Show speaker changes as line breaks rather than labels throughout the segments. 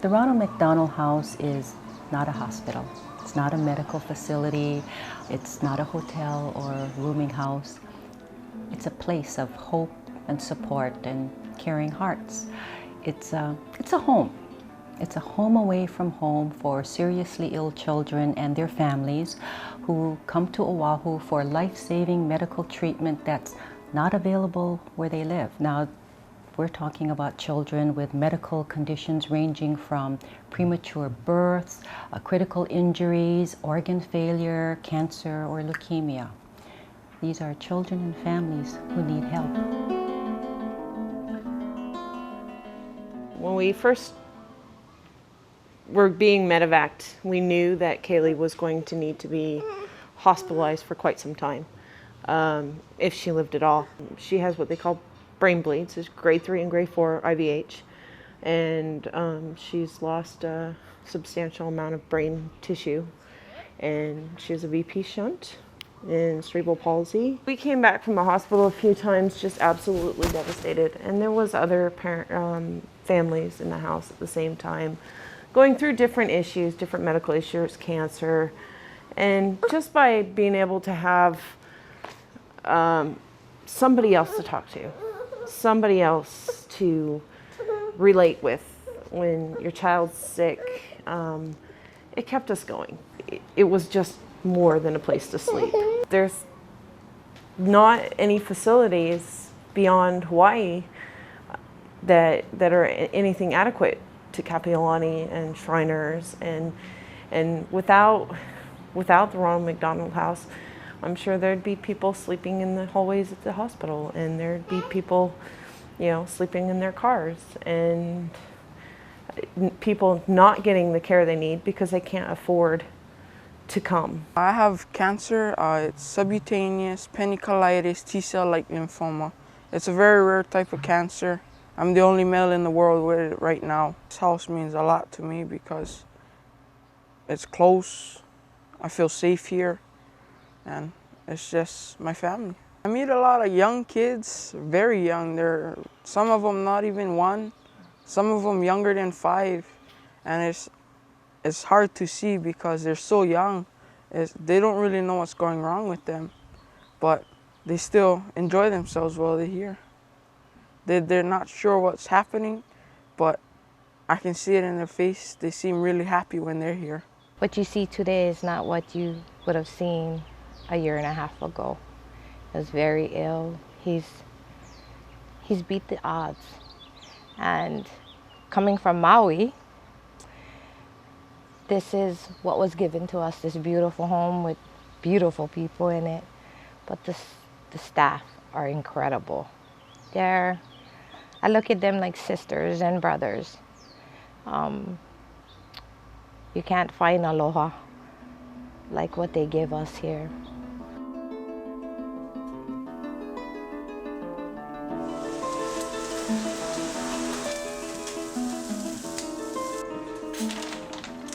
The Ronald McDonald House is not a hospital. It's not a medical facility. It's not a hotel or rooming house. It's a place of hope and support and caring hearts. It's a home. It's a home away from home for seriously ill children and their families who come to Oahu for life-saving medical treatment that's not available where they live. Now, we're talking about children with medical conditions ranging from premature births, critical injuries, organ failure, cancer, or leukemia. These are children and families who need help.
When we first were being medevaced, we knew that Kaylee was going to need to be hospitalized for quite some time, if she lived at all. She has what they call brain bleeds. It's grade 3 and grade 4 IVH, and she's lost a substantial amount of brain tissue, and she has a VP shunt and cerebral palsy. We came back from the hospital a few times just absolutely devastated, and there was other families in the house at the same time going through different issues, different medical issues, cancer, and just by being able to have somebody else to talk to, somebody else to relate with when your child's sick, it kept us going. It was just more than a place to sleep. There's not any facilities beyond Hawaii that are anything adequate to Kapiolani and Shriners, and without the Ronald McDonald House, I'm sure there'd be people sleeping in the hallways at the hospital, and there'd be people, sleeping in their cars, and people not getting the care they need because they can't afford to come.
I have cancer. It's subcutaneous penicillitis T-cell-like lymphoma. It's a very rare type of cancer. I'm the only male in the world with it right now. This house means a lot to me because it's close. I feel safe here, and it's just my family. I meet a lot of young kids, very young. Some of them not even 1, some of them younger than 5, and it's hard to see because they're so young. They don't really know what's going wrong with them, but they still enjoy themselves while they're here. They're not sure what's happening, but I can see it in their face. They seem really happy when they're here.
What you see today is not what you would have seen a year and a half ago. He was very ill. He's beat the odds. And coming from Maui, this is what was given to us, this beautiful home with beautiful people in it. But the staff are incredible. I look at them like sisters and brothers. You can't find aloha like what they give us here.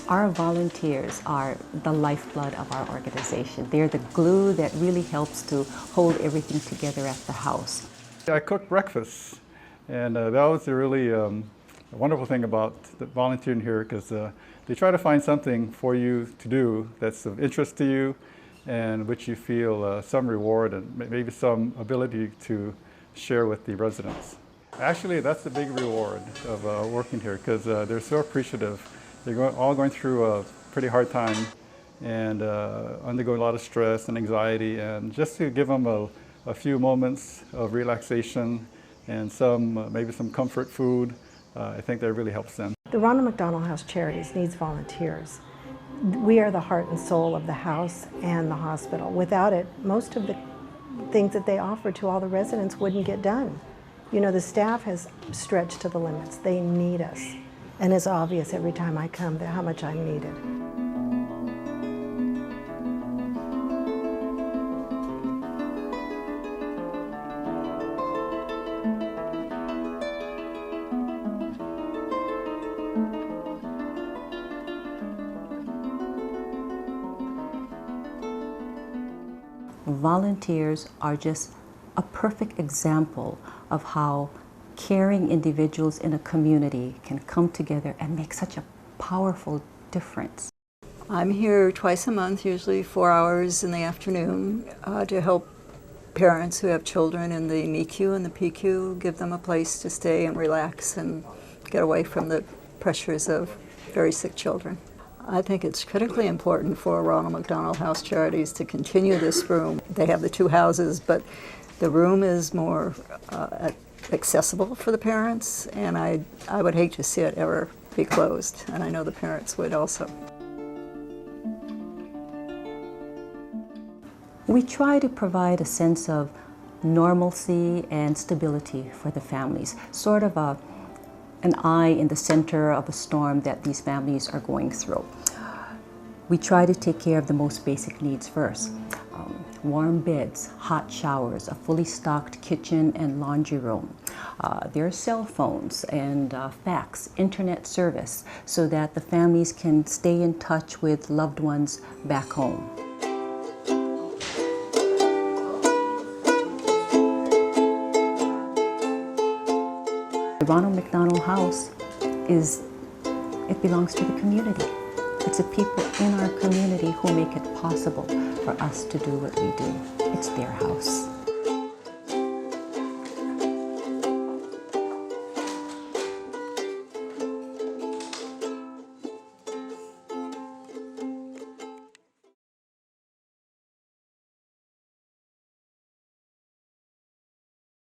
Our volunteers are the lifeblood of our organization. They're the glue that really helps to hold everything together at the house.
I cook breakfast, and that was a really wonderful thing about the volunteering here, because they try to find something for you to do that's of interest to you and which you feel some reward and maybe some ability to share with the residents. Actually, that's the big reward of working here, because they're so appreciative. They're all going through a pretty hard time and undergoing a lot of stress and anxiety, and just to give them a few moments of relaxation and maybe some comfort food, I think that really helps them.
The Ronald McDonald House Charities needs volunteers. We are the heart and soul of the house and the hospital. Without it, most of the things that they offer to all the residents wouldn't get done. The staff has stretched to the limits. They need us. And it's obvious every time I come how much I'm needed.
Volunteers are just a perfect example of how caring individuals in a community can come together and make such a powerful difference.
I'm here twice a month, usually 4 hours in the afternoon, to help parents who have children in the NICU and the PICU, give them a place to stay and relax and get away from the pressures of very sick children. I think it's critically important for Ronald McDonald House Charities to continue this room. They have the 2 houses, but the room is more accessible for the parents, and I would hate to see it ever be closed, and I know the parents would also.
We try to provide a sense of normalcy and stability for the families, sort of an eye in the center of a storm that these families are going through. We try to take care of the most basic needs first. Warm beds, hot showers, a fully stocked kitchen and laundry room. There are cell phones and fax, internet service, so that the families can stay in touch with loved ones back home. The Ronald McDonald House it belongs to the community. It's the people in our community who make it possible for us to do what we do. It's their house.